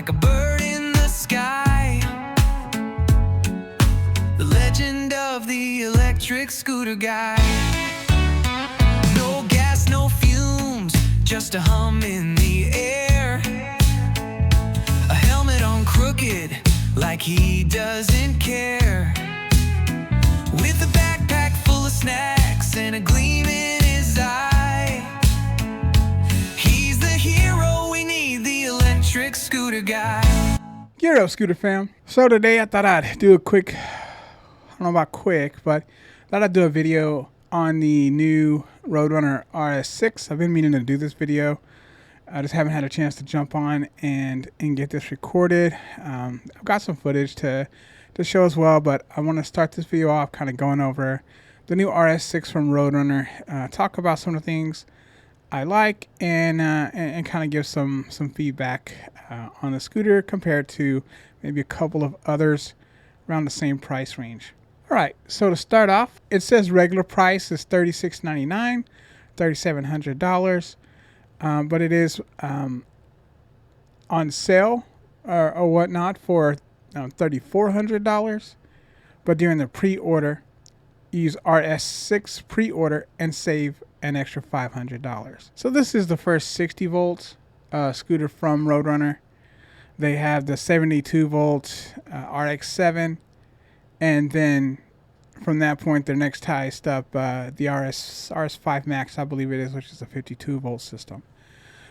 like a bird in the sky. The legend of the electric scooter guy. No gas, no fumes, just a hum in the air. A helmet on crooked, like he doesn't care. With a backpack full of snacks and a gleam in his eye. He's the hero we need, the electric scooter guy. Gear up, scooter fam. So today I thought I'd do a quick, I don't know about quick, but I thought I'd do a video on the new Roadrunner RS6. I've been meaning to do this video. I just haven't had a chance to jump on and get this recorded. I've got some footage to show as well, but I want to start this video off kind of going over the new RS6 from Roadrunner, talk about some of the things I like, and kind of give some feedback on the scooter compared to maybe a couple of others around the same price range. All right, so to start off, it says regular price is $36.99, $3,700. But it is on sale or whatnot for $3,400. But during the pre-order, use RS6 pre-order and save an extra $500. So this is the first 60 volt scooter from Roadrunner. They have the 72 volt RX7, and then from that point, their next highest up, the RS5 Max, I believe it is, which is a 52 volt system.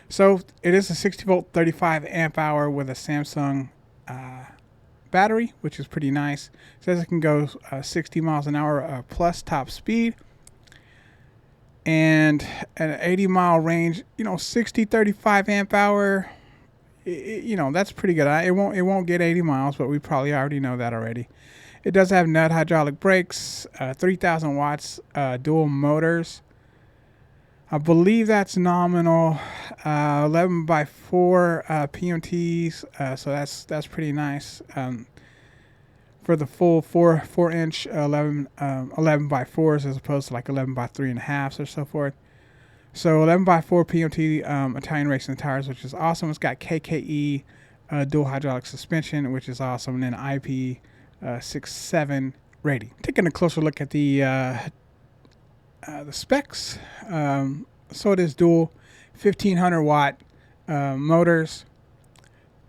So it is a 60 volt 35 amp hour with a Samsung battery, which is pretty nice. It says it can go 60 miles an hour plus top speed, and an 80-mile range. 60 35 amp hour. That's pretty good. It won't get 80 miles, but we probably already know that already. It does have nut hydraulic brakes, 3,000 watts, dual motors. I believe that's nominal, 11x4 PMTs, so that's pretty nice. For the full 4-inch 11x4s as opposed to like 11x3.5s or so forth. So 11x4 PMT Italian racing tires, which is awesome. It's got KKE dual hydraulic suspension, which is awesome, and then IP 6.7 rating. Taking a closer look at the specs. So it is dual 1500 watt motors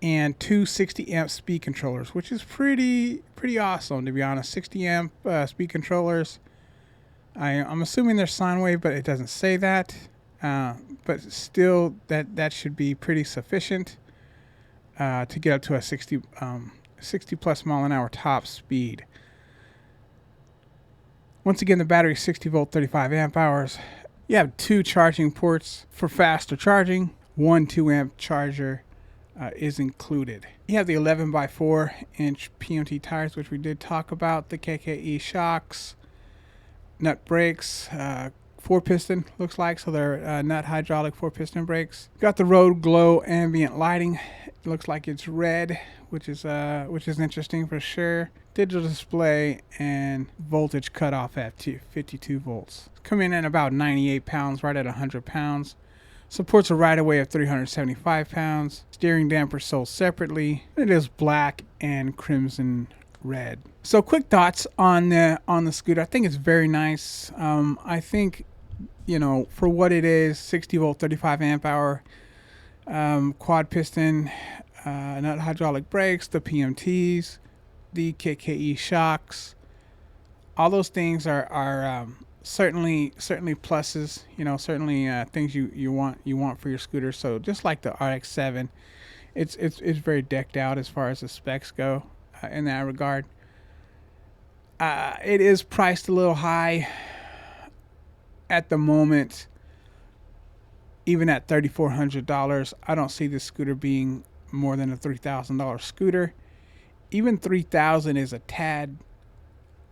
and two 60 amp speed controllers, which is pretty awesome, to be honest. 60 amp speed controllers. I'm assuming they're sine wave, but it doesn't say that. But still, that should be pretty sufficient to get up to a 60 plus mile an hour top speed. Once again, the battery is 60 volt 35 amp hours. You have two charging ports for faster charging. One 2 amp charger is included. You have the 11x4 inch PMT tires, which we did talk about. The KKE shocks, nut brakes, 4-piston looks like, so they're nut hydraulic 4-piston brakes. Got the Road Glow ambient lighting. It looks like it's red, which is interesting for sure. Digital display and voltage cutoff at 52 volts. Coming in at about 98 pounds, right at 100 pounds. Supports a ride-away of 375 pounds. Steering damper sold separately. It is black and crimson red. So quick thoughts on the scooter. I think it's very nice. I think, for what it is, 60 volt 35 amp hour, quad piston, nut hydraulic brakes, the PMTs, the KKE shocks, all those things are certainly pluses. Certainly things you want for your scooter. So just like the RX7, it's very decked out as far as the specs go in that regard. It is priced a little high at the moment. Even at $3,400, I don't see this scooter being more than a $3,000 scooter. Even $3,000 is a tad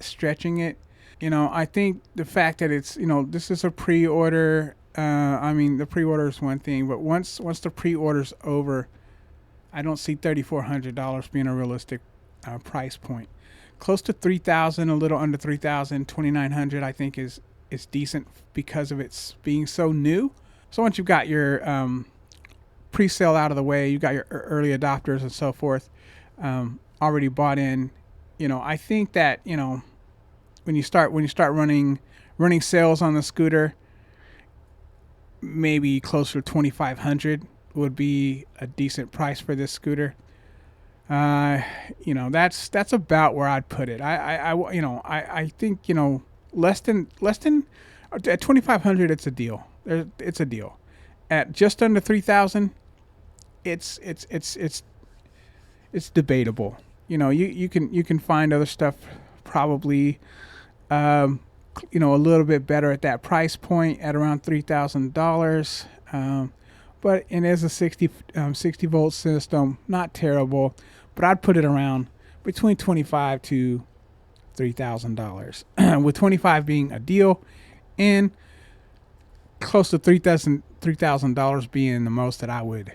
stretching it. I think the fact that it's, this is a pre-order. The pre-order is one thing, but once the pre-order's over, I don't see $3,400 being a realistic price point. Close to $3,000, a little under $3,000, $2,900, I think is decent because of its being so new. So once you've got your pre-sale out of the way. You got your early adopters and so forth already bought in. I think that when you start running sales on the scooter, maybe closer to 2,500 would be a decent price for this scooter. That's about where I'd put it. I think less than at 2,500, it's a deal. It's a deal. At just under 3,000, it's debatable. You can find other stuff probably a little bit better at that price point at around $3,000. But it is a 60 volt system, not terrible, but I'd put it around between $25 to $3,000, with 25 being a deal, and close to $3,000 being the most that I would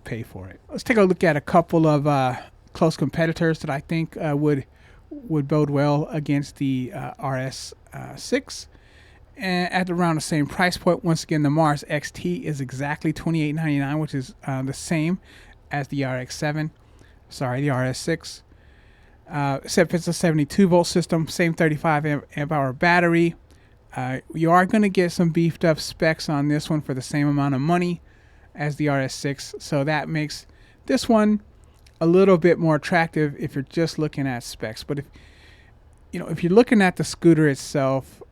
pay for it. Let's take a look at a couple of close competitors that I think would bode well against the RS6. And at around the same price point. Once again, the Mars XT is exactly $28.99, which is the same as the RX7. Sorry, the RS6. Except it's a 72 volt system, same 35 amp hour battery. You are going to get some beefed up specs on this one for the same amount of money as the RS6, so that makes this one a little bit more attractive if you're just looking at specs. But if you're looking at the scooter itself,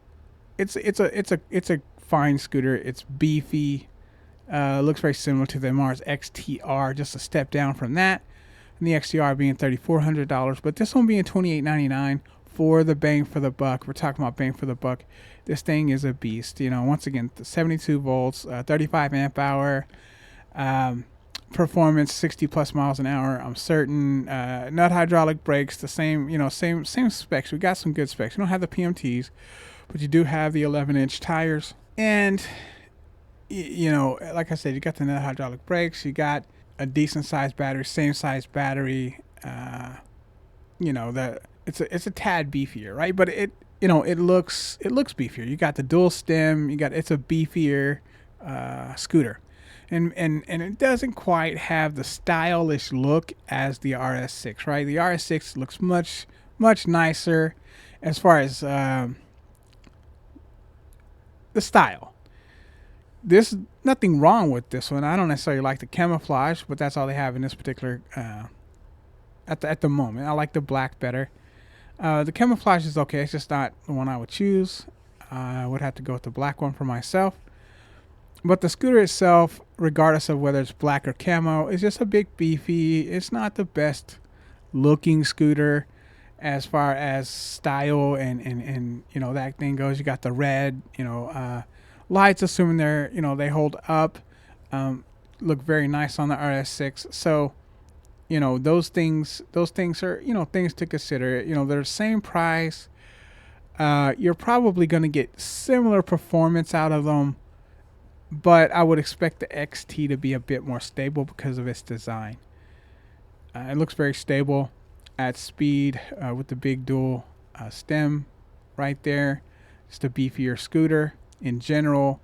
it's a fine scooter. It's beefy. Looks very similar to the Mars XTR, just a step down from that. And the XTR being $3,400, but this one being $28.99 for the bang for the buck. We're talking about bang for the buck. This thing is a beast. Once again, 72 volts, 35 amp hour, performance 60 plus miles an hour. I'm certain. Nut hydraulic brakes, the same. Same specs. We got some good specs. We don't have the PMTs, but you do have the 11-inch tires. And like I said, you got the nut hydraulic brakes. You got a decent sized battery, same size battery. It's a tad beefier, right? But it looks beefier. You got the dual stem. It's a beefier scooter, and it doesn't quite have the stylish look as the RS6, right? The RS6 looks much nicer as far as the style. There's nothing wrong with this one. I don't necessarily like the camouflage, but that's all they have in this particular at the moment. I like the black better. The camouflage is okay. It's just not the one I would choose. I would have to go with the black one for myself. But the scooter itself, regardless of whether it's black or camo, is just a big beefy. It's not the best looking scooter as far as style and that thing goes. You got the red, lights, assuming they hold up, look very nice on the RS6. So, those things are, things to consider. They're the same price. You're probably going to get similar performance out of them, but I would expect the XT to be a bit more stable because of its design. It looks very stable at speed with the big dual stem right there. Just a beefier scooter in general.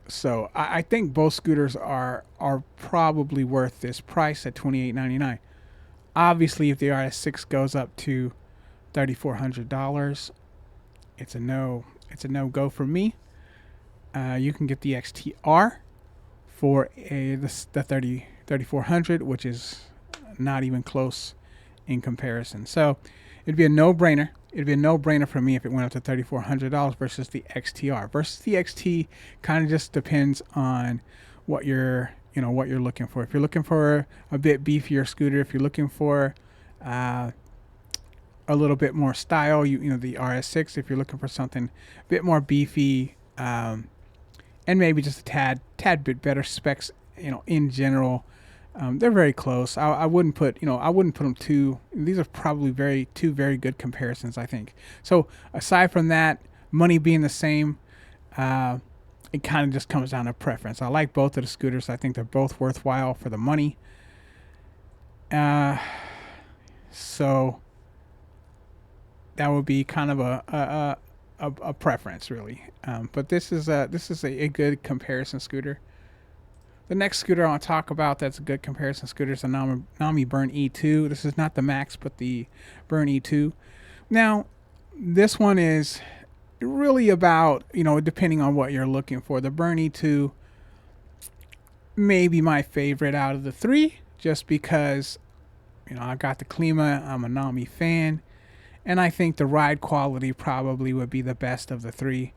So I think both scooters are probably worth this price at $28.99. Obviously, if the RS6 goes up to $3,400, it's a no go for me. You can get the XTR for the $3,400, which is not even close in comparison. So it'd be a no-brainer. It'd be a no-brainer for me if it went up to $3,400 versus the XTR. Versus the XT kind of just depends on what you're looking for. If you're looking for a bit beefier scooter, if you're looking for a little bit more style, the RS6. If you're looking for something a bit more beefy, and maybe just a tad bit better specs, in general. They're very close. I wouldn't put them two. These are probably two very good comparisons, I think. So aside from that, money being the same, it kind of just comes down to preference. I like both of the scooters. I think they're both worthwhile for the money. So that would be kind of a preference, really. But this is a good comparison scooter. The next scooter I want to talk about that's a good comparison scooter is the Nami Burn E2. This is not the Max, but the Burn E2. Now, this one is really about, depending on what you're looking for. The Burn E2 may be my favorite out of the three, just because, I got the Klima. I'm a Nami fan. And I think the ride quality probably would be the best of the three.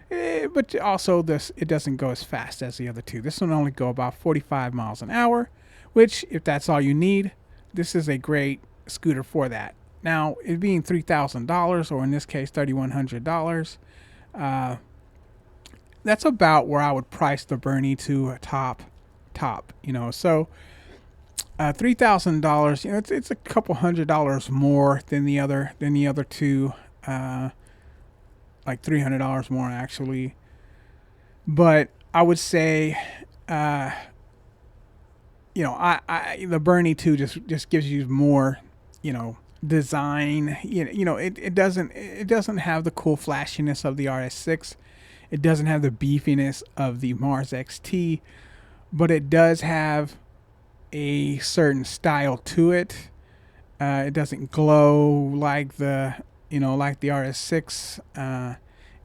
But also, it doesn't go as fast as the other two. This one only go about 45 miles an hour, which, if that's all you need, this is a great scooter for that. Now, it being $3,000, or in this case, $3,100, that's about where I would price the Burn E2 top. So $3,000, it's a couple $100 more than the other two. Like $300 more actually, but I would say, the Burn E2 just gives you more, design. It doesn't have the cool flashiness of the RS6. It doesn't have the beefiness of the Mars XT, but it does have a certain style to it. It doesn't glow like the RS6.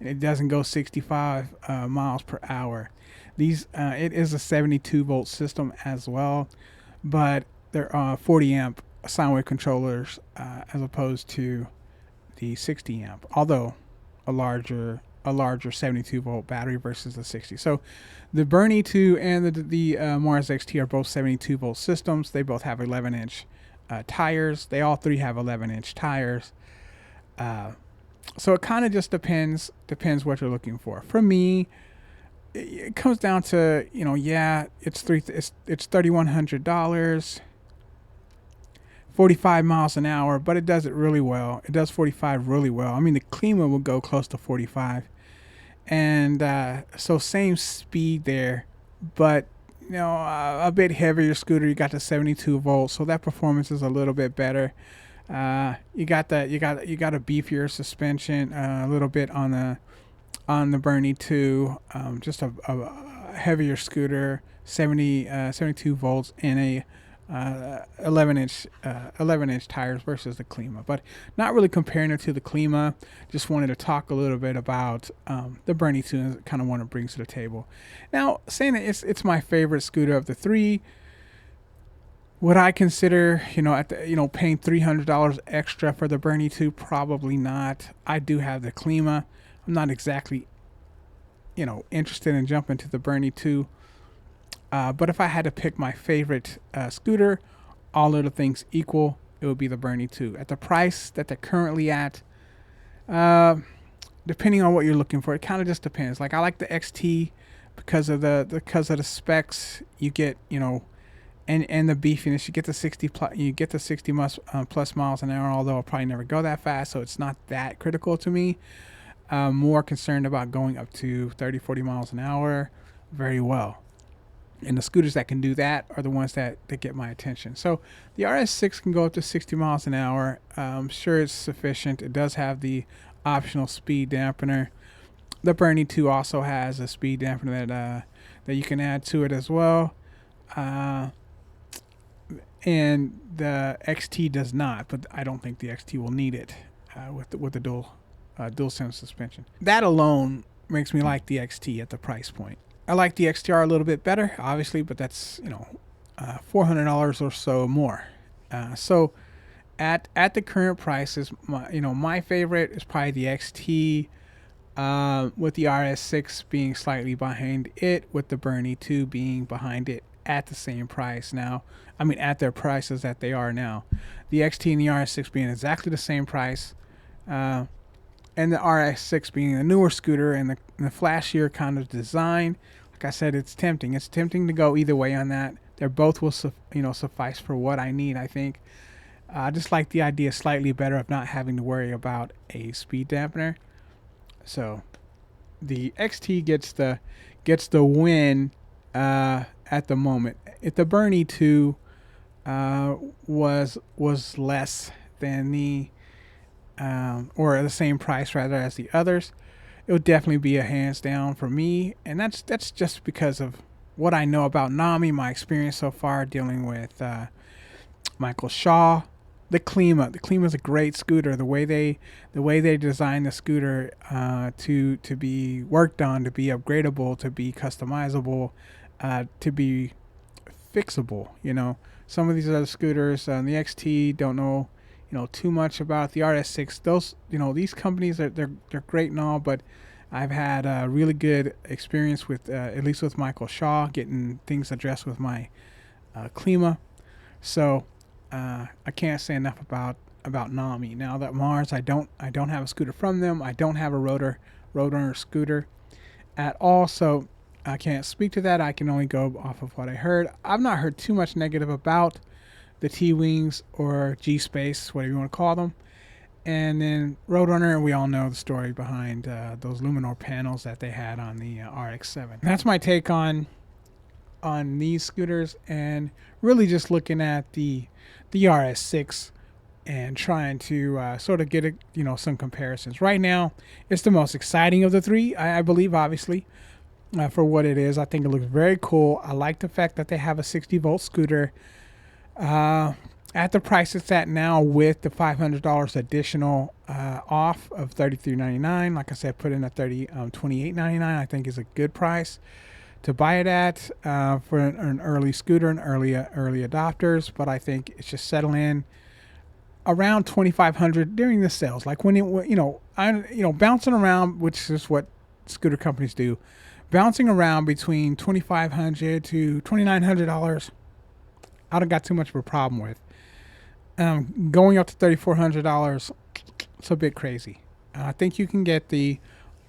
It doesn't go 65 miles per hour. It is a 72 volt system as well, but they're 40 amp sine wave controllers as opposed to the 60 amp. Although a larger 72 volt battery versus the 60. So the Burn E2 and the Mars XT are both 72 volt systems. They both have 11-inch tires. They all three have 11-inch tires. So it kind of just depends what you're looking for. For me, it comes down to, it's $3,100, 45 miles an hour, but it does it really well. It does 45 really well. I mean, the Klima will go close to 45, and so same speed there, but a bit heavier scooter. You got the 72 volts, so that performance is a little bit better. You got a beefier suspension, a little bit on the Burn E2, just a heavier scooter, 72 volts, and a 11-inch tires versus the Klima. But not really comparing it to the Klima. Just wanted to talk a little bit about the Burn E2 and kind of what it brings to the table. Now, saying that it's my favorite scooter of the three. Would I consider, paying $300 extra for the Burn E2? Probably not. I do have the Klima. I'm not exactly, interested in jumping to the Burn E2. But if I had to pick my favorite scooter, all other things equal, it would be the Burn E2. At the price that they're currently at, depending on what you're looking for, it kind of just depends. Like, I like the XT because of the specs. You get, and the beefiness. You get the 60 plus miles an hour, although I'll probably never go that fast, so it's not that critical to me. More concerned about going up to 30, 40 miles an hour very well. And the scooters that can do that are the ones that get my attention. So the RS6 can go up to 60 miles an hour. I'm sure it's sufficient. It does have the optional speed dampener. The Burn E2 also has a speed dampener that you can add to it as well. And the XT does not, but I don't think the XT will need it with the dual sense suspension. That alone makes me like the XT at the price point. I like the XTR a little bit better, obviously, but that's $400 or so more. So at the current prices, my favorite is probably the XT, with the RS6 being slightly behind it, with the Burn E2 being behind it at the same price now. I mean, at their prices that they are now. The XT and the RS6 being exactly the same price, and the RS6 being a newer scooter and the flashier kind of design. Like I said, it's tempting. It's tempting to go either way on that. They're both will suffice for what I need, I think. I just like the idea slightly better of not having to worry about a speed dampener. So the XT gets the win at the moment. If the Burn E2 was less than the or the same price rather as the others, it would definitely be a hands down for me, and that's just because of what I know about Nami, my experience so far dealing with Michael Shaw, the Klima. The Klima is a great scooter. The way they designed the scooter to be worked on, to be upgradable, to be customizable, to be fixable. You know, some of these other scooters, the XT, don't know too much about the RS6. Those these companies they're great and all, but I've had a really good experience with at least with Michael Shaw getting things addressed with my Klima. So I can't say enough about Nami. Now that Mars, I don't have a scooter from them. I don't have a Roadrunner scooter at all. So I can't speak to that. I can only go off of what I heard. I've not heard too much negative about the T-Wings or G-Space, whatever you want to call them. And then Roadrunner, we all know the story behind those Luminor panels that they had on the RX-7. That's my take on these scooters, and really just looking at the RS6 and trying to sort of get some comparisons. Right now, it's the most exciting of the three, I believe, obviously. For what it is, I think it looks very cool. I like the fact that they have a 60-volt scooter at the price it's at now, with the $500 additional off of $33.99. Like I said, put in a $28.99. I think is a good price to buy it at for an early scooter and early adopters. But I think it's just settle in around $2,500 during the sales. Like when it bouncing around, which is what scooter companies do. Bouncing around between $2,500 to $2,900, I don't got too much of a problem with. Going up to $3,400, it's a bit crazy. I think you can get the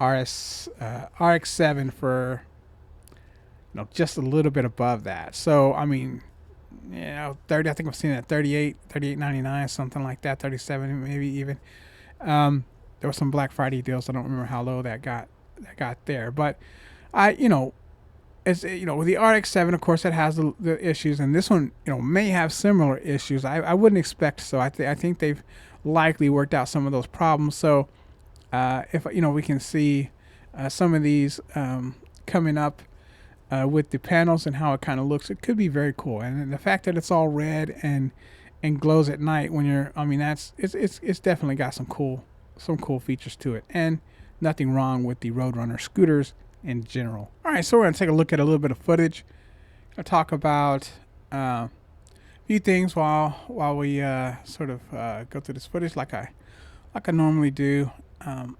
RX-7 for just a little bit above that. So I mean, 30. I think I've seen it at 38.99, something like that. 37, maybe even. There were some Black Friday deals. I don't remember how low that got there, but with the RX-7, of course, it has the issues, and this one, may have similar issues. I wouldn't expect so. I think they've likely worked out some of those problems. So, if we can see some of these coming up with the panels and how it kind of looks, it could be very cool. And the fact that it's all red and glows at night when you're, it's definitely got some cool features to it, and nothing wrong with the Roadrunner scooters in general. All right, so we're gonna take a look at a little bit of footage. I'll talk about a few things while we sort of go through this footage like I normally do. And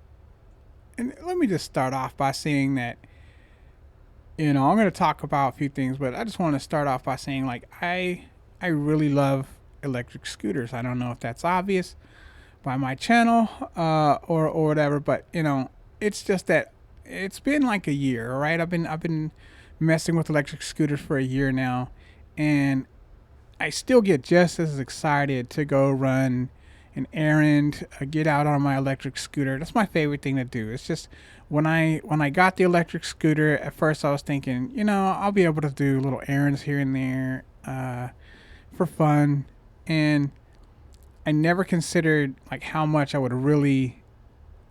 let me just start off by saying that I'm going to talk about a few things, but I just want to start off by saying, like, I really love electric scooters. I don't know if that's obvious by my channel or whatever, but it's just that it's been like a year, all right? I've been messing with electric scooters for a year now, and I still get just as excited to go run an errand, get out on my electric scooter. That's my favorite thing to do. It's just when I got the electric scooter, at first I was thinking, I'll be able to do little errands here and there for fun, and I never considered like how much I would really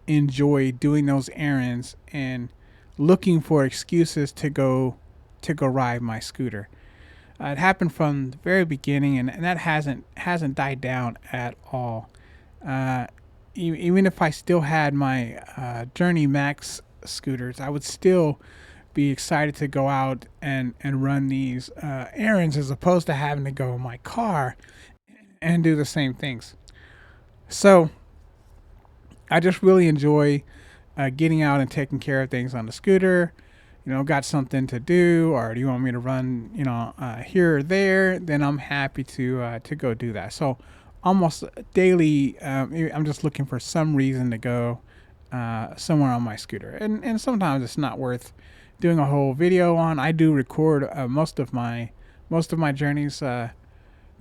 enjoy doing those errands and looking for excuses to go ride my scooter. It happened from the very beginning, and that hasn't died down at all. Even if I still had my Journey Max scooters, I would still be excited to go out and run these errands, as opposed to having to go in my car and do the same things. So I just really enjoy getting out and taking care of things on the scooter. Got something to do, or do you want me to run, here or there? Then I'm happy to go do that. So almost daily, I'm just looking for some reason to go somewhere on my scooter, and sometimes it's not worth doing a whole video on. I do record most of my journeys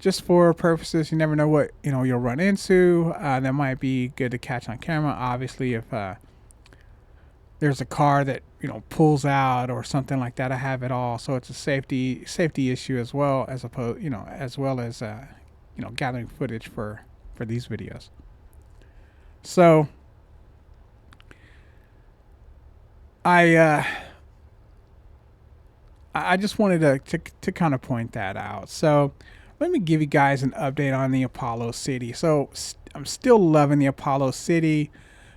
just for purposes. You never know what you'll run into. That might be good to catch on camera. Obviously, if there's a car that pulls out or something like that, I have it all. So it's a safety issue as well as gathering footage for these videos. So I I just wanted to kind of point that out. So let me give you guys an update on the Apollo City. So I'm still loving the Apollo City.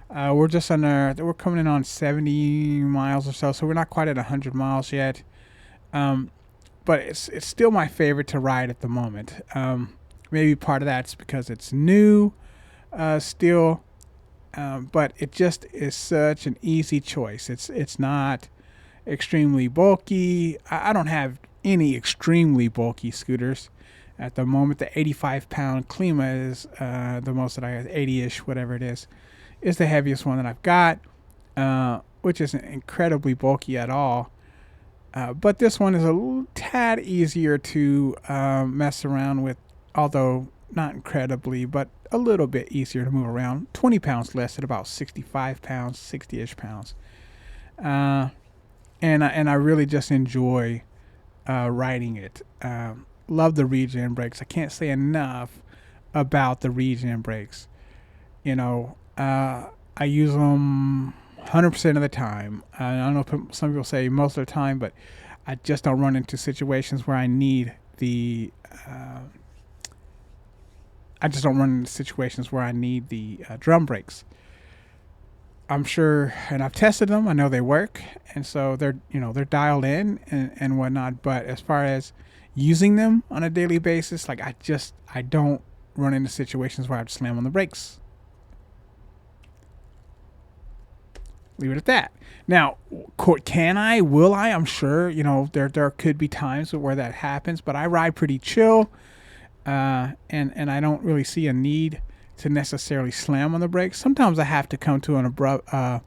We're coming in on 70 miles or so, so we're not quite at 100 miles yet. But it's still my favorite to ride at the moment. Maybe part of that's because it's new still, but it just is such an easy choice. It's not extremely bulky. I don't have any extremely bulky scooters at the moment. The 85-pound Klima is the most that I have, 80-ish, whatever it is the heaviest one that I've got, which isn't incredibly bulky at all. But this one is a little tad easier to mess around with, although not incredibly, but a little bit easier to move around. 20 pounds less at about 65 pounds, 60-ish pounds. And I really just enjoy riding it. Love the regen brakes. I can't say enough about the regen brakes. You know, I use them 100% of the time. I don't know if some people say most of the time, but I just don't run into situations where I need the. I just don't run into situations where I need the drum brakes. I'm sure, and I've tested them. I know they work, and so they're dialed in and whatnot. But as far as using them on a daily basis, like I don't run into situations where I have to slam on the brakes. Leave it at that. Now, can I? Will I? I'm sure. There could be times where that happens, but I ride pretty chill, and I don't really see a need to necessarily slam on the brakes. Sometimes I have to come to a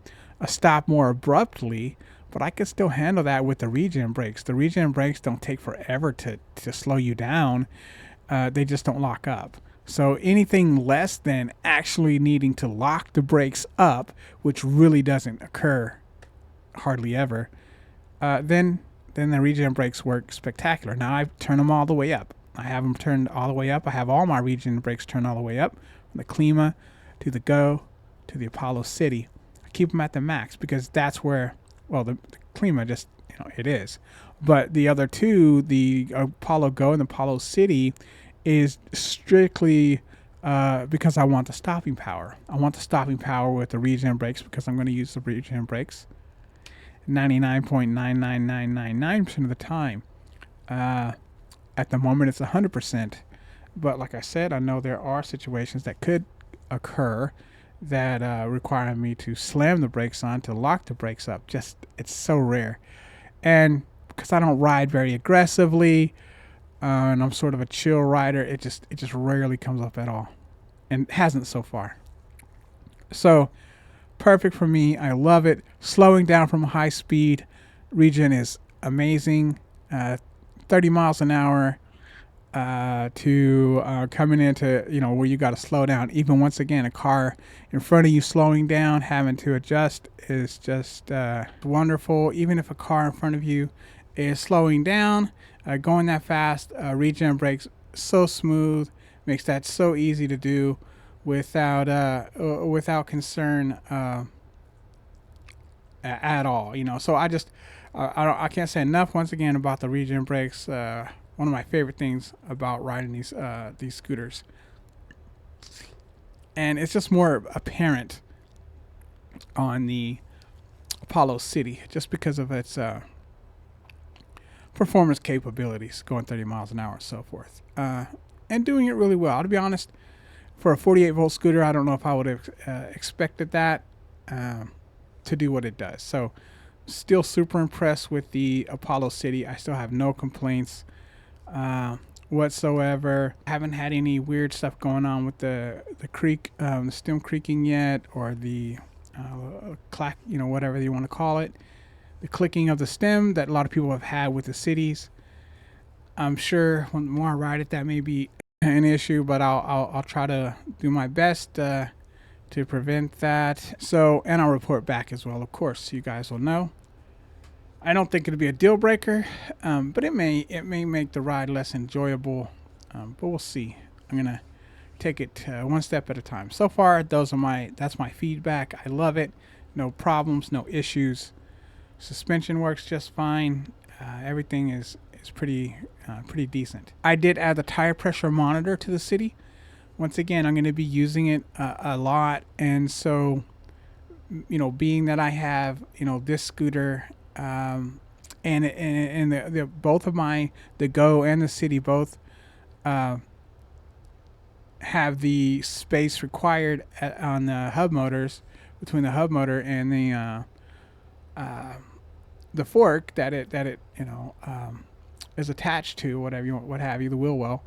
stop more abruptly, but I can still handle that with the regen brakes. The regen brakes don't take forever to slow you down. They just don't lock up. So anything less than actually needing to lock the brakes up, which really doesn't occur hardly ever, then the regen brakes work spectacular. Now I turn them all the way up. I have them turned all the way up. I have all my regen brakes turned all the way up, from the Klima to the Go to the Apollo City. I keep them at the max because that's where, well, the Klima just, it is. But the other two, the Apollo Go and the Apollo City, is strictly because I want the stopping power. I want the stopping power with the regen brakes because I'm going to use the regen brakes 99.99999% of the time. At the moment, it's 100%. But like I said, I know there are situations that could occur that require me to slam the brakes on to lock the brakes up. It's so rare. And because I don't ride very aggressively, and I'm sort of a chill rider, it just rarely comes up at all, and hasn't so far. So perfect for me. I love it. Slowing down from a high speed regen is amazing. 30 miles an hour to coming into where you got to slow down. Even once again, a car in front of you slowing down, having to adjust is just wonderful. Even if a car in front of you is slowing down, going that fast, regen brakes so smooth, makes that so easy to do without concern at all. So I can't say enough once again about the regen brakes. One of my favorite things about riding these scooters, and it's just more apparent on the Apollo City just because of its performance capabilities, going 30 miles an hour and so forth, and doing it really well. To be honest, for a 48-volt scooter, I don't know if I would have expected that to do what it does. So still super impressed with the Apollo City. I still have no complaints whatsoever. Haven't had any weird stuff going on with the stem creaking yet, or the clack, whatever you want to call it. The clicking of the stem that a lot of people have had with the cities. I'm sure when the more I ride it, that may be an issue, but I'll try to do my best to prevent that. So, and I'll report back as well, of course, so you guys will know. I don't think it'll be a deal breaker, but it may make the ride less enjoyable, but we'll see. I'm gonna take it one step at a time. So far, that's my feedback. I love it. No problems, no issues. Suspension works just fine. Everything is pretty decent. I did add the tire pressure monitor to the city. Once again, I'm going to be using it a lot, and so being that I have this scooter, and the both of the Go and the City both have the space required on the hub motors, between the hub motor and the fork that it is attached to, what have you, the wheel well.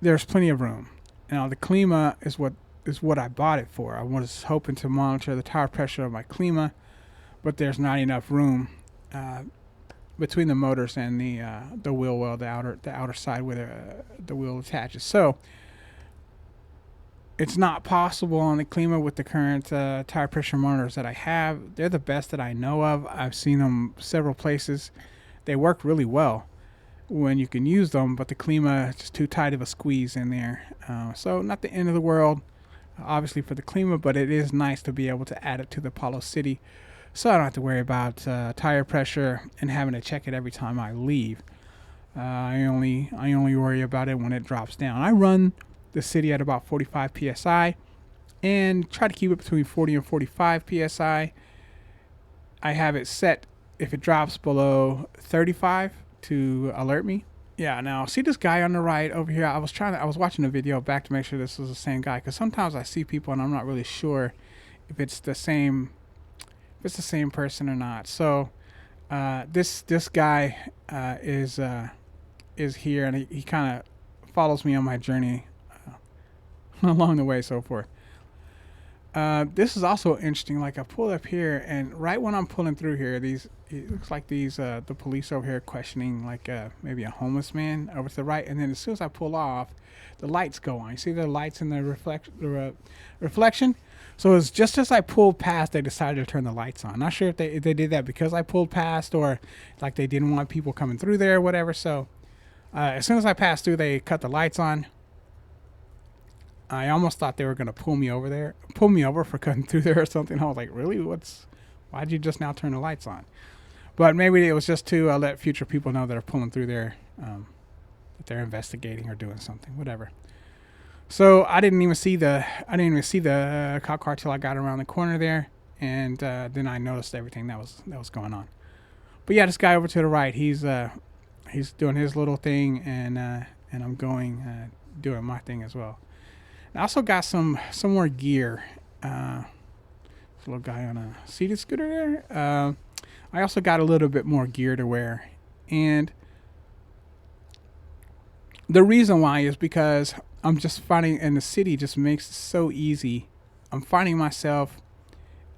There's plenty of room. Now the Klima is what I bought it for. I was hoping to monitor the tire pressure of my Klima, but there's not enough room between the motors and the wheel well, the outer side where the wheel attaches. So it's not possible on the Klima with the current tire pressure monitors that I have. They're the best that I know of. I've seen them several places. They work really well when you can use them, but the Klima is just too tight of a squeeze in there. So not the end of the world, obviously, for the Klima, but it is nice to be able to add it to the Apollo City, so I don't have to worry about tire pressure and having to check it every time I leave. I only worry about it when it drops down. I run the City at about 45 psi and try to keep it between 40 and 45 psi. I have it set if it drops below 35 to alert me. Yeah, now see this guy on the right over here. I was watching a video back to make sure this was the same guy, because sometimes I see people and I'm not really sure if it's the same person or not. So this guy is here, and he kind of follows me on my journey along the way, so forth. This is also interesting. Like, I pull up here, and right when I'm pulling through here, it looks like the police over here questioning like maybe a homeless man over to the right, and then as soon as I pull off, the lights go on. You see the lights in the reflection? So it's just as I pulled past, they decided to turn the lights on. Not sure if they did that because I pulled past, or like they didn't want people coming through there or whatever. So as soon as I passed through, they cut the lights on. I almost thought they were going to pull me over for cutting through there or something. I was like, really? Why'd you just now turn the lights on? But maybe it was just to let future people know that are pulling through there, that they're investigating or doing something, whatever. So I didn't even see the cop car till I got around the corner there, and then I noticed everything that was going on. But yeah, this guy over to the right, he's doing his little thing, and I'm going doing my thing as well. I also got some more gear. This little guy on a seated scooter there. I also got a little bit more gear to wear, and the reason why is because I'm just finding, and the city just makes it so easy. I'm finding myself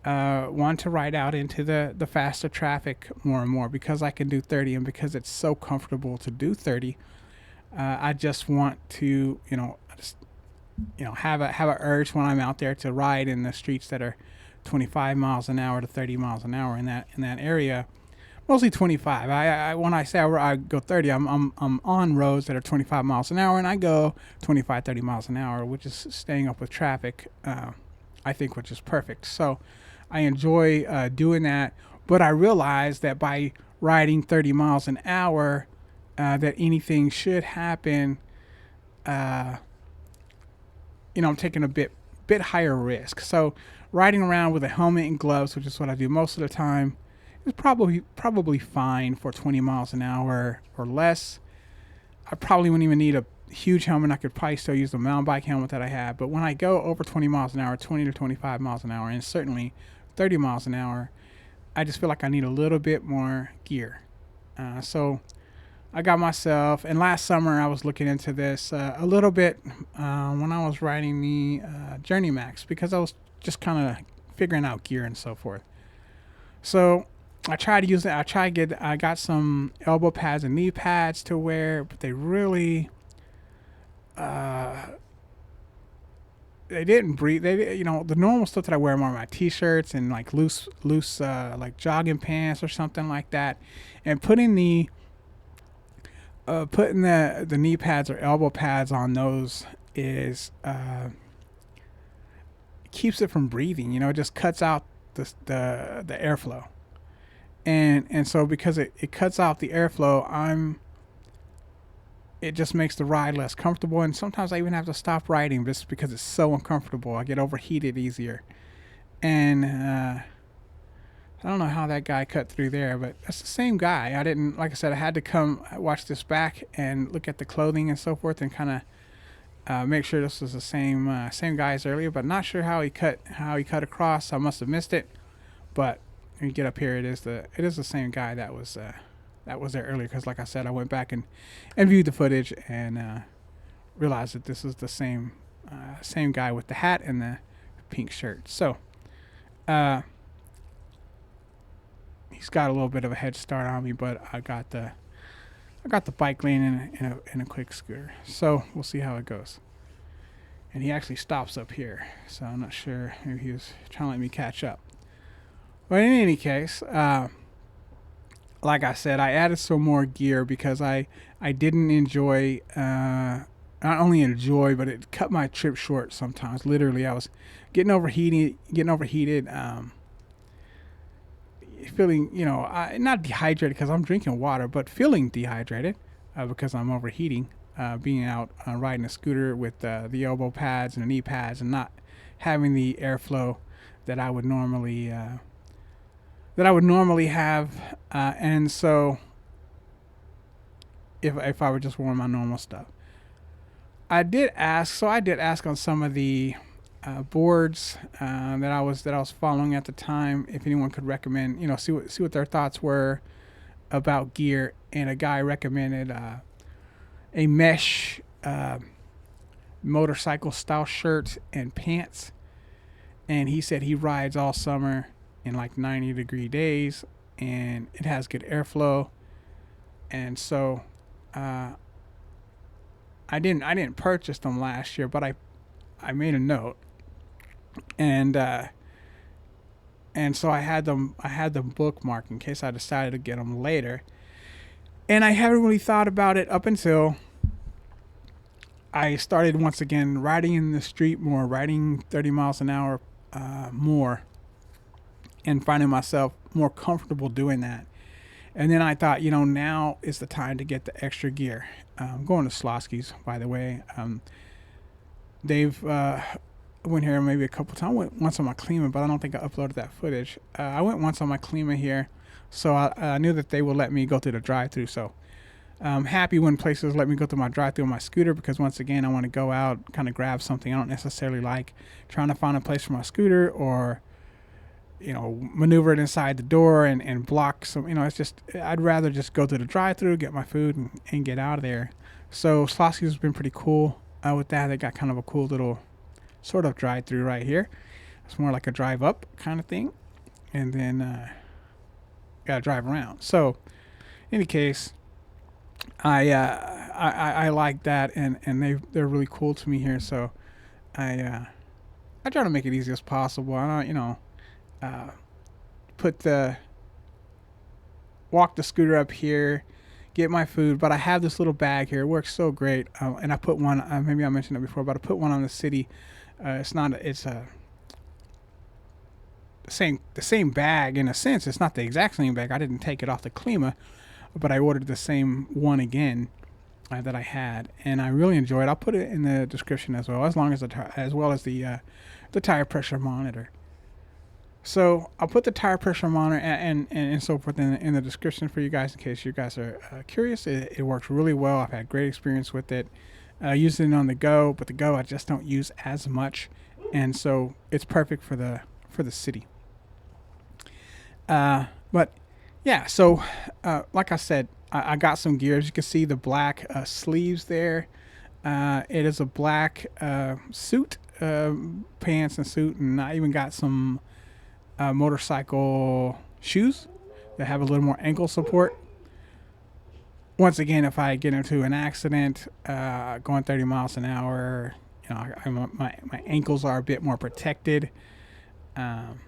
wanting to ride out into the faster traffic more and more because I can do 30, and because it's so comfortable to do 30. I just want to, have a urge when I'm out there to ride in the streets that are 25 miles an hour to 30 miles an hour in that area. Mostly 25. When I say I go 30, I'm on roads that are 25 miles an hour, and I go 25, 30 miles an hour, which is staying up with traffic, I think, which is perfect. So I enjoy doing that, but I realize that by riding 30 miles an hour, that anything should happen, I'm taking a bit higher risk. So riding around with a helmet and gloves, which is what I do most of the time, is probably fine for 20 miles an hour or less. I probably wouldn't even need a huge helmet. I could probably still use the mountain bike helmet that I have. But when I go over 20 miles an hour, 20 to 25 miles an hour, and certainly 30 miles an hour, I just feel like I need a little bit more gear. So I got myself, and last summer I was looking into this a little bit when I was riding the Journey Max, because I was just kind of figuring out gear and so forth. So I tried to use it. I got some elbow pads and knee pads to wear, but they really, they didn't breathe. The normal stuff that I wear are my t-shirts and like loose like jogging pants or something like that. And putting the knee pads or elbow pads on those is keeps it from breathing. It just cuts out the airflow. and so because it cuts off the airflow, it just makes the ride less comfortable, and sometimes I even have to stop riding just because it's so uncomfortable. I get overheated easier, and I don't know how that guy cut through there, but that's the same guy. I didn't, like I said, I had to come watch this back and look at the clothing and so forth, and kind of make sure this was the same guy as earlier. But not sure how he cut across. I must have missed it, but when you get up here, it is the same guy that was there earlier. Because like I said, I went back and viewed the footage and realized that this is the same guy with the hat and the pink shirt. So he's got a little bit of a head start on me, but I got the bike lane in a quick scooter. So we'll see how it goes. And he actually stops up here, so I'm not sure. Maybe he was trying to let me catch up. But in any case, like I said, I added some more gear because I didn't enjoy, not only enjoy, but it cut my trip short sometimes. Literally, I was getting overheated, feeling, not dehydrated because I'm drinking water, but feeling dehydrated because I'm overheating, being out riding a scooter with the elbow pads and the knee pads and not having the airflow that I would normally have, and so if I would just wear my normal stuff. I did ask on some of the boards that I was following at the time if anyone could recommend, see what their thoughts were about gear, and a guy recommended a mesh motorcycle style shirt and pants, and he said he rides all summer in like 90-degree days, and it has good airflow. And so I didn't purchase them last year, but I made a note, and so I had them bookmarked in case I decided to get them later. And I haven't really thought about it up until I started once again riding in the street more, riding 30 miles an hour more, and finding myself more comfortable doing that. And then I thought, now is the time to get the extra gear. I'm going to Slosky's, by the way. They've went here maybe a couple times. I went once on my Klima, but I don't think I uploaded that footage. I went once on my Klima here, so I knew that they would let me go through the drive-thru. So I'm happy when places let me go through my drive-thru on my scooter, because once again, I want to go out, kind of grab something I don't necessarily like, trying to find a place for my scooter, or maneuver it inside the door and block some, it's just, I'd rather just go to the drive-thru, get my food, and get out of there. So Slosky's has been pretty cool with that. They got kind of a cool little sort of drive-thru right here. It's more like a drive-up kind of thing, and then gotta drive around. So in any case, I like that, and they're really cool to me here. So I try to make it easy as possible. I don't, walk the scooter up here, get my food, but I have this little bag here. It works so great, and I put one. Maybe I mentioned it before, but I put one on the city. It's the same bag in a sense. It's not the exact same bag. I didn't take it off the Klima, but I ordered the same one again that I had, and I really enjoy it. I'll put it in the description as well as the tire pressure monitor. So I'll put the tire pressure monitor and so forth in the description for you guys in case you guys are curious. It works really well. I've had great experience with it. Using it on the go, but the go I just don't use as much, and so it's perfect for the city. But yeah, so like I said, I got some gear. As you can see, the black sleeves there. It is a black suit, pants and suit, and I even got some motorcycle shoes that have a little more ankle support. Once again, if I get into an accident going 30 miles an hour, my ankles are a bit more protected, and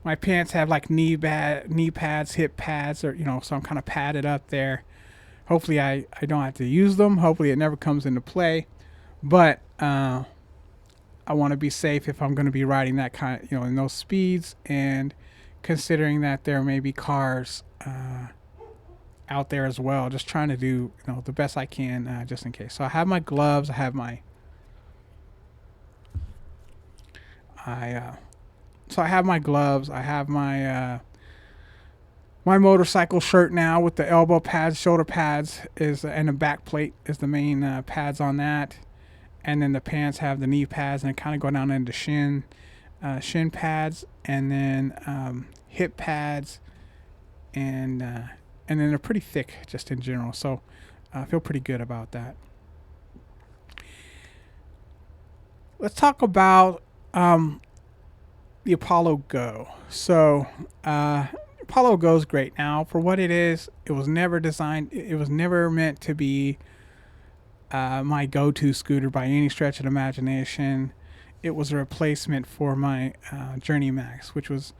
my pants have like knee pads, hip pads, or so I'm kind of padded up there. Hopefully, I don't have to use them. Hopefully, it never comes into play. But I want to be safe if I'm going to be riding that kind of, in those speeds, and considering that there may be cars out there as well, just trying to do the best I can just in case. So I have my gloves, I have my I have my gloves, I have my my motorcycle shirt now with the elbow pads, shoulder pads and the back plate is the main pads on that, and then the pants have the knee pads, and it kind of go down into shin pads, and then hip pads, and then they're pretty thick just in general. So I feel pretty good about that. Let's talk about the Apollo Go. So Apollo Go is great. Now, for what it is, it was never designed, it was never meant to be my go-to scooter by any stretch of the imagination. It was a replacement for my Journey Max, which was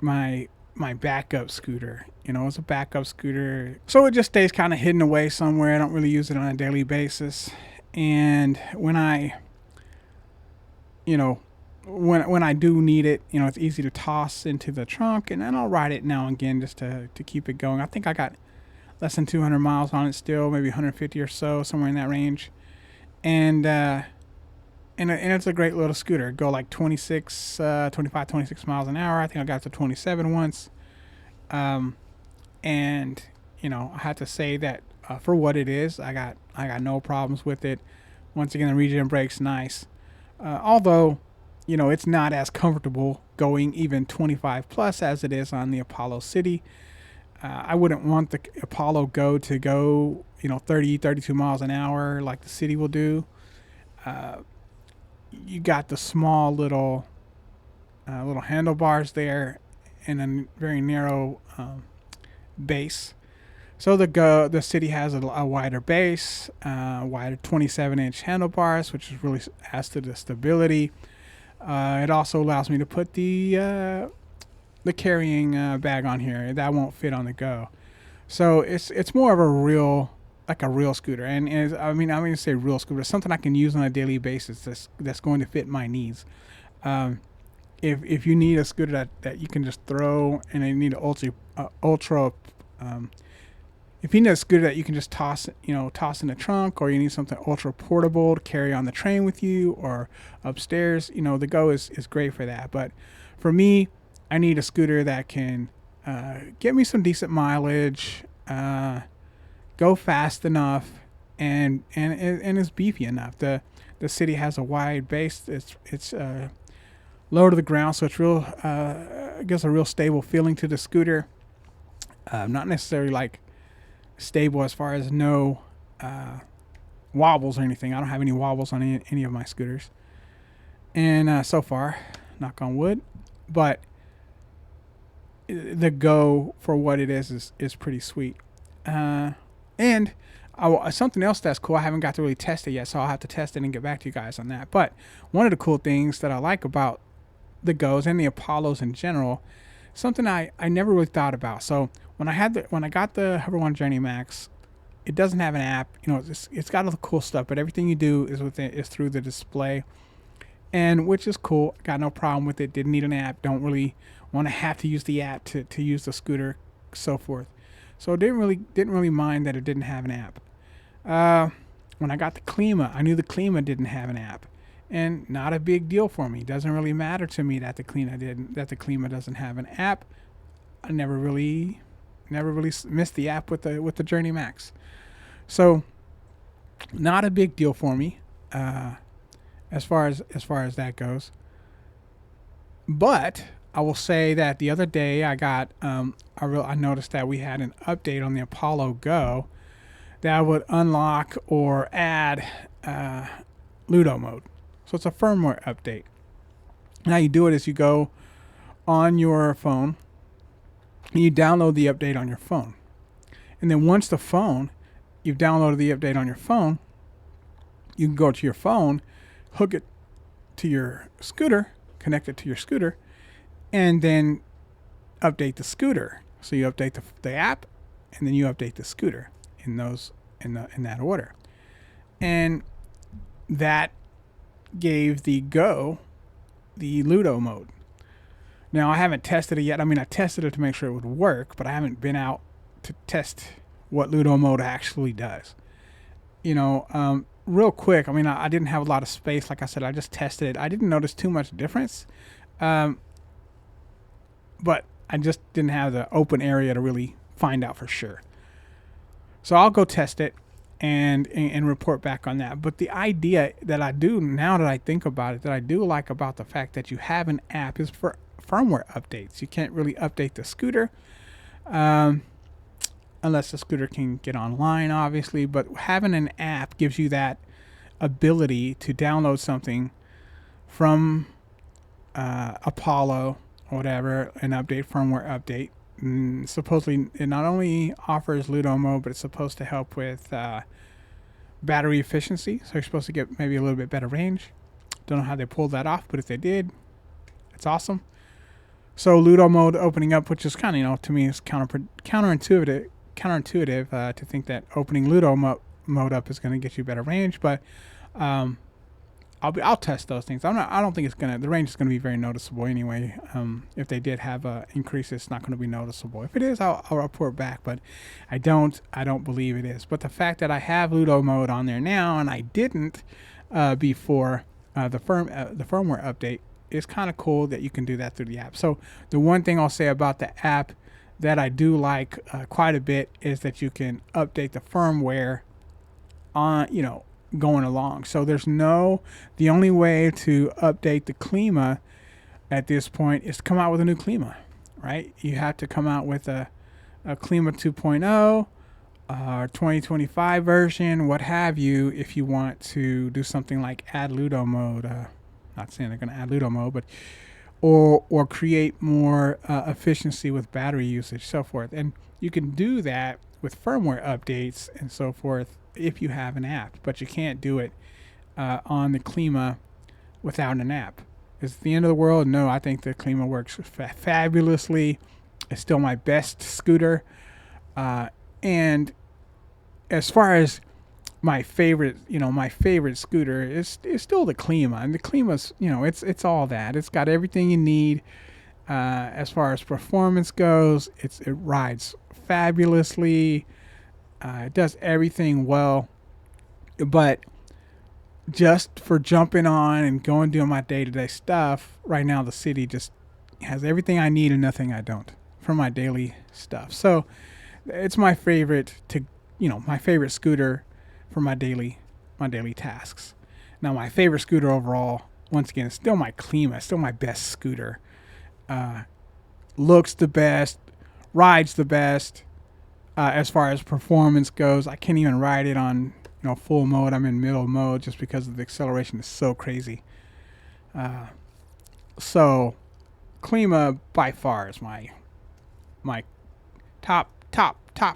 my backup scooter. It was a backup scooter, so it just stays kind of hidden away somewhere. I don't really use it on a daily basis, and when I when I do need it, it's easy to toss into the trunk, and then I'll ride it now and again just to keep it going. I think I got less than 200 miles on it still, maybe 150 or so, somewhere in that range. And it's a great little scooter. Go like 26 miles an hour. I think I got to 27 once. And I have to say that for what it is, I got no problems with it. Once again, the regen brake's nice. Although, it's not as comfortable going even 25 plus as it is on the Apollo City. I wouldn't want the Apollo Go to go, 30, 32 miles an hour like the City will do. You got the small little handlebars there and a very narrow base. So the City has a wider base, wider 27-inch handlebars, which is really adds to the stability. It also allows me to put the carrying bag on here. That won't fit on the Go. So it's more of a real scooter. And I'm going to say real scooter. It's something I can use on a daily basis that's going to fit my needs. If you need a scooter that you can just throw, and you need if you need a scooter that you can just toss in the trunk, or you need something ultra portable to carry on the train with you or upstairs, the Go is great for that. But for me, I need a scooter that can get me some decent mileage, go fast enough, and is beefy enough. The City has a wide base. It's low to the ground, so it's real. I guess a real stable feeling to the scooter. Not necessarily like stable as far as no wobbles or anything. I don't have any wobbles on any of my scooters, and so far, knock on wood. But the Go, for what it is pretty sweet. And something else that's cool, I haven't got to really test it yet, so I'll have to test it and get back to you guys on that. But one of the cool things that I like about the Goes and the Apollos in general, something I never really thought about. So when I got the Hover One Journey Max, it doesn't have an app. It's got all the cool stuff, but everything you do is through the display, and which is cool. Got no problem with it. Didn't need an app. Don't really want to have to use the app to use the scooter, so forth. So didn't really mind that it didn't have an app. When I got the Klima, I knew the Klima didn't have an app, and not a big deal for me. Doesn't really matter to me that the Klima doesn't have an app. I never really missed the app with the Journey Max, so not a big deal for me as far as that goes. But I will say that the other day I got I noticed that we had an update on the Apollo Go that would unlock or add Ludo mode. So it's a firmware update. And how you do it is you go on your phone and you download the update on your phone. And then once you've downloaded the update on your phone, you can go to your phone, hook it to your scooter, connect it to your scooter, and then update the scooter. So you update the app, and then you update the scooter in that order. And that gave the Go the Ludo mode. Now, I haven't tested it yet. I mean, I tested it to make sure it would work, but I haven't been out to test what Ludo mode actually does. Real quick, I mean, I didn't have a lot of space. Like I said, I just tested it. I didn't notice too much difference, but I just didn't have the open area to really find out for sure. So I'll go test it and report back on that. But the idea that I do, now that I think about it, that I do like about the fact that you have an app is for firmware updates. You can't really update the scooter unless the scooter can get online, obviously. But having an app gives you that ability to download something from Apollo or whatever, an update, firmware update. Supposedly, it not only offers Ludo mode, but it's supposed to help with battery efficiency. So you're supposed to get maybe a little bit better range. Don't know how they pulled that off, but if they did, it's awesome. So Ludo mode opening up, which is kind of, to me, is counterintuitive to think that opening Ludo mode up is going to get you better range. But I'll test those things. I don't think the range is gonna be very noticeable anyway. If they did have a increase, it's not gonna be noticeable. If it is, I'll report back. But I don't believe it is. But the fact that I have Ludo mode on there now and I didn't before the firmware update is kind of cool that you can do that through the app. So the one thing I'll say about the app that I do like quite a bit is that you can update the firmware on going along. So the only way to update the Klima at this point is to come out with a new Klima, right? You have to come out with a Klima 2.0 or 2025 version, what have you, if you want to do something like add Ludo mode. Not saying they're going to add Ludo mode, but or create more efficiency with battery usage, so forth. And you can do that with firmware updates and so forth if you have an app, but you can't do it on the Klima without an app. Is it the end of the world? No, I think the Klima works fabulously. It's still my best scooter. And as far as my favorite scooter is still the Klima. And the Klima's, it's all that. It's got everything you need. As far as performance goes, it rides fabulously. It does everything well, but just for jumping on and going doing my day-to-day stuff, right now the city just has everything I need and nothing I don't for my daily stuff. So it's my favorite my favorite scooter for my daily tasks. Now my favorite scooter overall, once again, is still my Klima, still my best scooter. Looks the best, rides the best. As far as performance goes, I can't even ride it on full mode. I'm in middle mode just because the acceleration is so crazy. So Klima by far is my top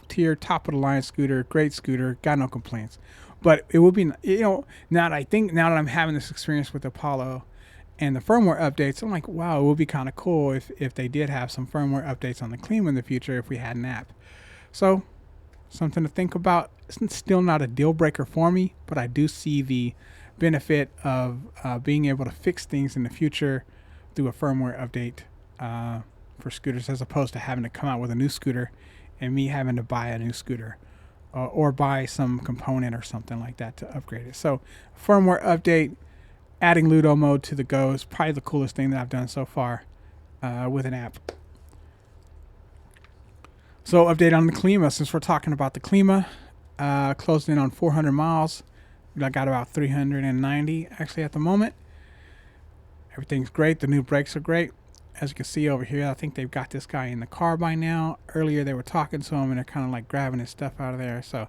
tier, top of the line scooter. Great scooter, got no complaints. But it would be now that I'm having this experience with Apollo and the firmware updates, I'm like, wow, it would be kind of cool if they did have some firmware updates on the Klima in the future if we had an app. So, something to think about. It's still not a deal breaker for me, but I do see the benefit of being able to fix things in the future through a firmware update for scooters, as opposed to having to come out with a new scooter and me having to buy a new scooter or buy some component or something like that to upgrade it. So, firmware update, adding Ludo mode to the Go is probably the coolest thing that I've done so far with an app. So update on the Klima, since we're talking about the Klima, closed in on 400 miles. I got about 390 actually at the moment. Everything's great. The new brakes are great. As you can see over here, I think they've got this guy in the car by now. Earlier they were talking to him and they're kind of like grabbing his stuff out of there. So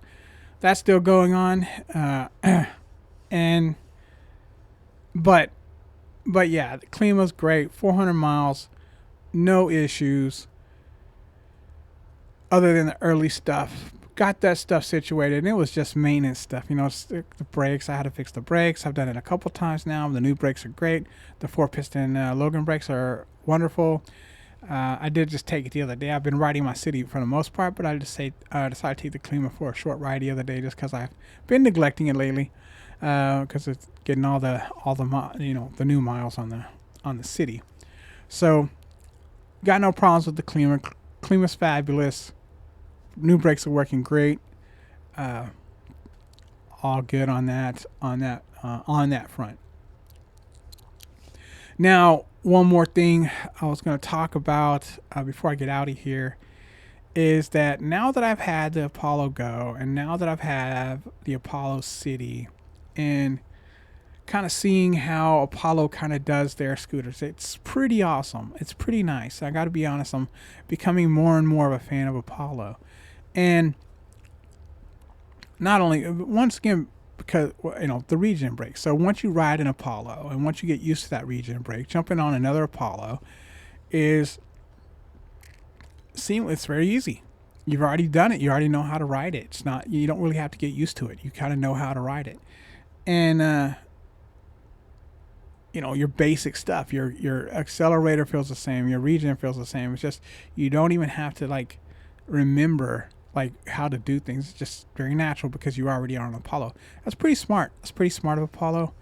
that's still going on. But yeah, the Klima's great. 400 miles, no issues. Other than the early stuff, got that stuff situated, and it was just maintenance stuff. The brakes, I had to fix the brakes. I've done it a couple times now. The new brakes are great. The 4-piston Logan brakes are wonderful. I did just take it the other day. I've been riding my city for the most part, but I decided to take the Klima for a short ride the other day just because I've been neglecting it lately. Because getting all the the new miles on the city. So got no problems with the Klima. Klima's fabulous. New brakes are working great. All good on that front. Now, one more thing I was going to talk about before I get out of here is that now that I've had the Apollo Go and now that I've had the Apollo City and kind of seeing how Apollo kind of does their scooters, it's pretty awesome. It's pretty nice. I got to be honest, I'm becoming more and more of a fan of Apollo. And not only, once again, because the regen brake. So once you ride an Apollo and once you get used to that regen brake, jumping on another Apollo is seamless. It's very easy. You've already done it. You already know how to ride it. It's not, you don't really have to get used to it. You kind of know how to ride it. And your basic stuff, your accelerator feels the same, your regen feels the same. It's just you don't even have to remember how to do things. It's just very natural because you already are on Apollo. That's pretty smart. That's pretty smart of Apollo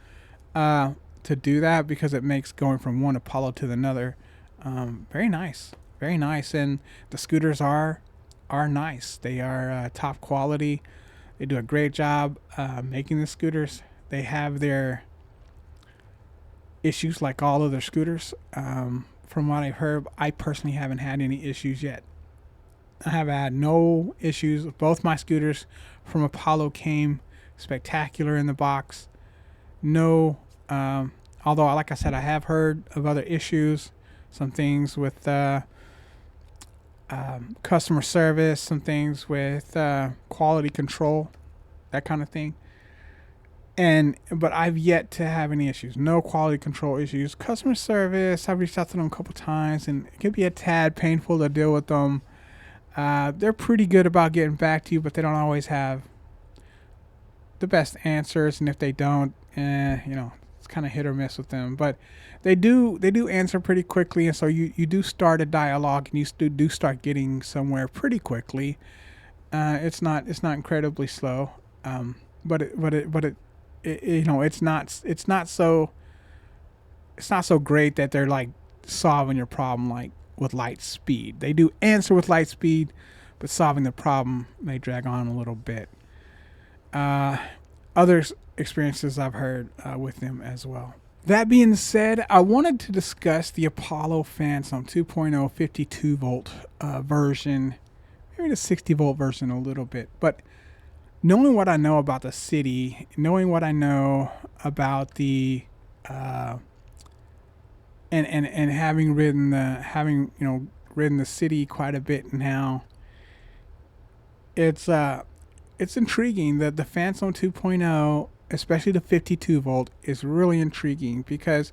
to do that, because it makes going from one Apollo to another very nice. Very nice. And the scooters are nice. They are top quality. They do a great job making the scooters. They have their issues like all other scooters. From what I've heard, I personally haven't had any issues yet. I have had no issues. Both my scooters from Apollo came spectacular in the box. No, although like I said, I have heard of other issues, some things with customer service, some things with quality control, that kind of thing. But I've yet to have any issues. No quality control issues. Customer service, I've reached out to them a couple times, and it can be a tad painful to deal with them. They're pretty good about getting back to you, but they don't always have the best answers. And if they don't, it's kind of hit or miss with them. But they do answer pretty quickly, and so you do start a dialogue, and you do start getting somewhere pretty quickly. It's not incredibly slow, but it's not so great that they're solving your problem with light speed. They do answer with light speed, but solving the problem may drag on a little bit. Other experiences I've heard with them as well. That being said, I wanted to discuss the Apollo Phantom 2.0 52 volt version, maybe the 60 volt version a little bit. But knowing what I know about the city, knowing what I know about the and having ridden the city quite a bit now, it's intriguing that the Phantom 2.0, especially the 52 volt, is really intriguing because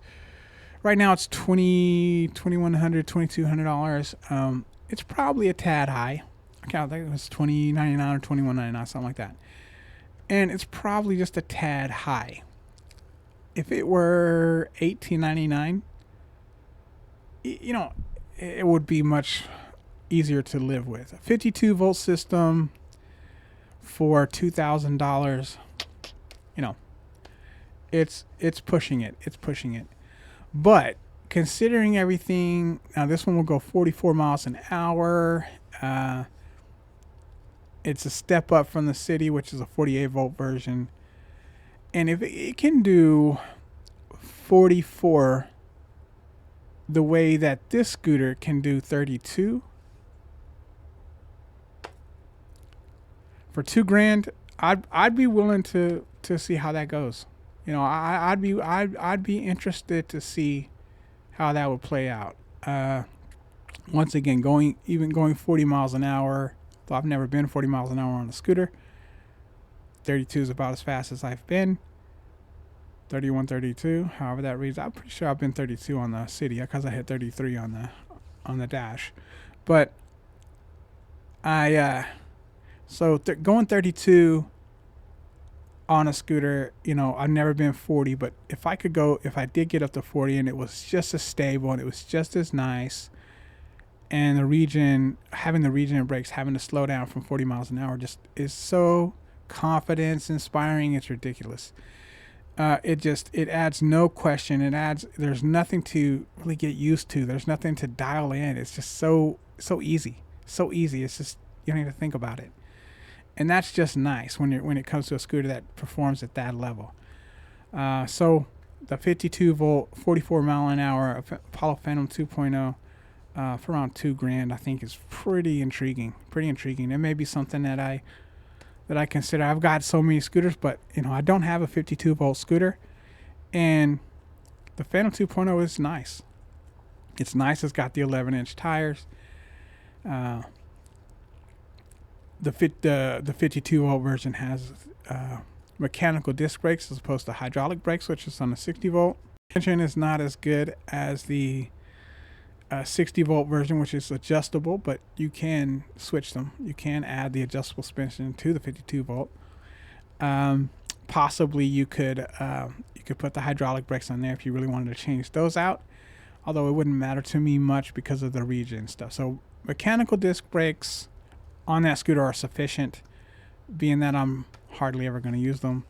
right now it's $2,100, $2,200. It's probably a tad high. I think it was $2,099 or $2,199, something like that. And it's probably just a tad high. If it were $1,899, it would be much easier to live with. A 52 volt system for $2,000, it's pushing it. It's pushing it. But considering everything, now this one will go 44 miles an hour. It's a step up from the city, which is a 48 volt version. And if it can do 44 the way that this scooter can do 32, for $2,000, I'd be willing to see how that goes. I'd be interested to see how that would play out. Once again, going 40 miles an hour, though I've never been 40 miles an hour on a scooter. 32 is about as fast as I've been. 31, 32, however that reads. I'm pretty sure I've been 32 on the city because I hit 33 on the dash. But going 32 on a scooter, I've never been 40, but if I did get up to 40 and it was just as stable and it was just as nice, and having the regen brakes, having to slow down from 40 miles an hour just is so confidence inspiring, it's ridiculous. It adds no question. There's nothing to really get used to. There's nothing to dial in. It's just so easy. So easy. It's just, you don't even think about it. And that's just nice when it comes to a scooter that performs at that level. So the 52 volt, 44 mile an hour Apollo Phantom 2.0 for around $2,000, I think is pretty intriguing. It may be something that I consider. I've got so many scooters, but I don't have a 52 volt scooter, and the Phantom 2.0 is nice. It's nice. It's got the 11-inch tires. The 52 volt version has mechanical disc brakes as opposed to hydraulic brakes, which is on the 60 volt. Engine is not as good as the 60 volt version, which is adjustable, but you can switch them. You can add the adjustable suspension to the 52 volt. Possibly you could put the hydraulic brakes on there if you really wanted to change those out, although it wouldn't matter to me much because of the regen stuff. So mechanical disc brakes on that scooter are sufficient, being that I'm hardly ever going to use them.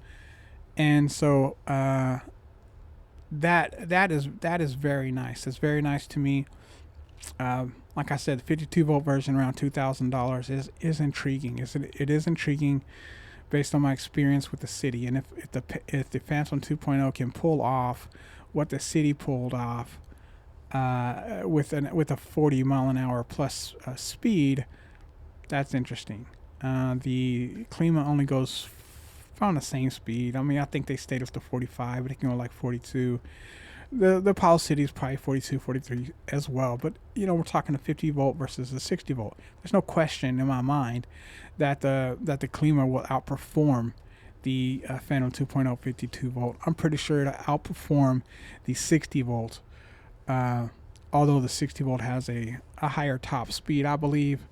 And so that is very nice. It's very nice to me. Like I said, the 52 volt version around $2,000 is intriguing. It is intriguing based on my experience with the city, and if the Phantom 2.0 can pull off what the city pulled off with a 40 mile an hour plus speed, that's interesting. The Klima only goes around the same speed. I mean, I think they stayed up to 45, but it can go like 42. The Apollo City is probably 42, 43 as well. But, we're talking a 50 volt versus a 60 volt. There's no question in my mind that the Klima will outperform the Phantom 2.0 52 volt. I'm pretty sure it'll outperform the 60 volt. Although the 60 volt has a higher top speed, I believe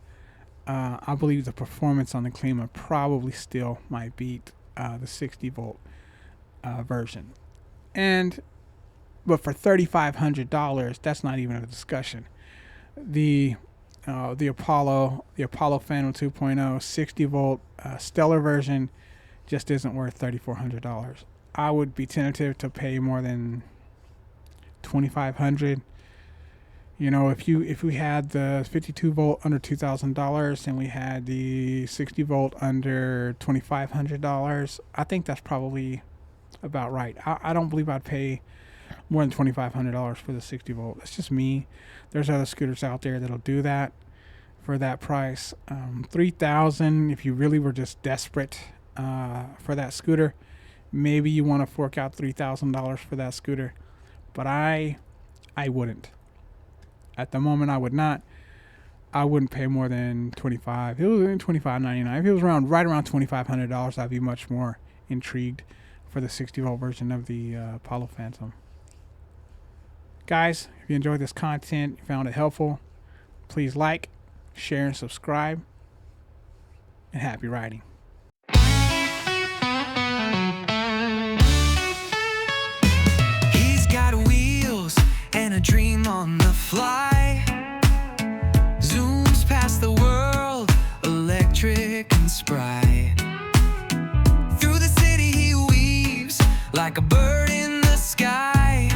the performance on the Klima probably still might beat the 60 volt version. But for $3,500, that's not even a discussion. The Apollo Phantom 2.0 60 volt Stellar version just isn't worth $3,400. I would be tentative to pay more than $2,500. If we had the 52 volt under $2,000 and we had the 60 volt under $2,500, I think that's probably about right. I don't believe I'd pay more than $2,500 for the 60 volt. That's just me. There's other scooters out there that'll do that for that price. $3,000 if you really were just desperate for that scooter. Maybe you want to fork out $3,000 for that scooter, but I wouldn't. At the moment, I would not. I wouldn't pay more than $25. If it was $25.99, if it was right around $2,500, I'd be much more intrigued for the 60 volt version of the Apollo Phantom. Guys, if you enjoyed this content, you found it helpful, please like, share, and subscribe. And happy riding. He's got wheels and a dream on the fly. Zooms past the world, electric and spry. Through the city he weaves like a bird in the sky.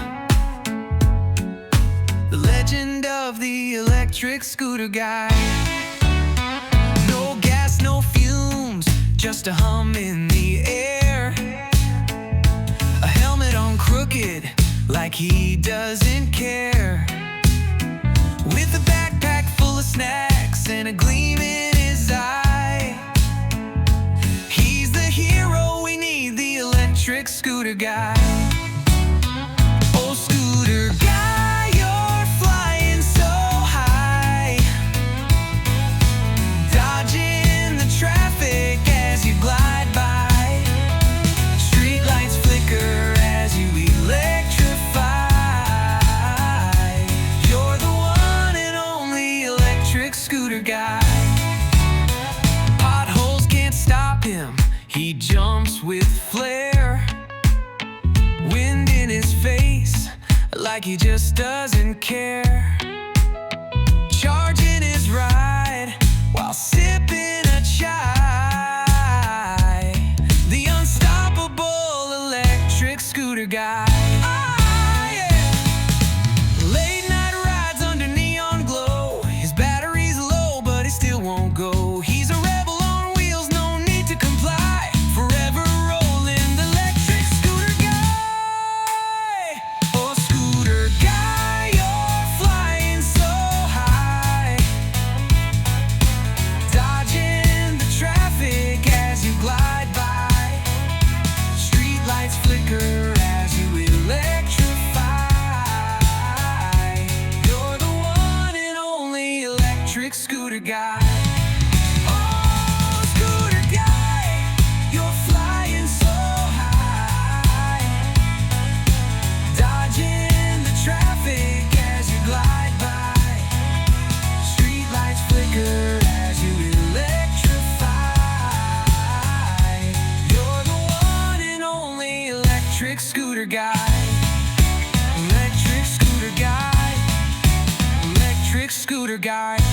The legend of the electric scooter guy. No gas, no fumes, just a hum in the air. A helmet on crooked, like he doesn't care. With a backpack full of snacks and a gleam in his eye. He's the hero we need, the electric scooter guy. Oh, scooter guy, you're flying so high, dodging the traffic as you glide by. Street lights flicker as you electrify. You're the one and only electric scooter guy. Potholes can't stop him, he jumps with flair. Wind in his face, like he just doesn't care. Charging his ride while sipping a chai. The unstoppable electric scooter Electric scooter guy. Electric scooter guy. Electric scooter guy.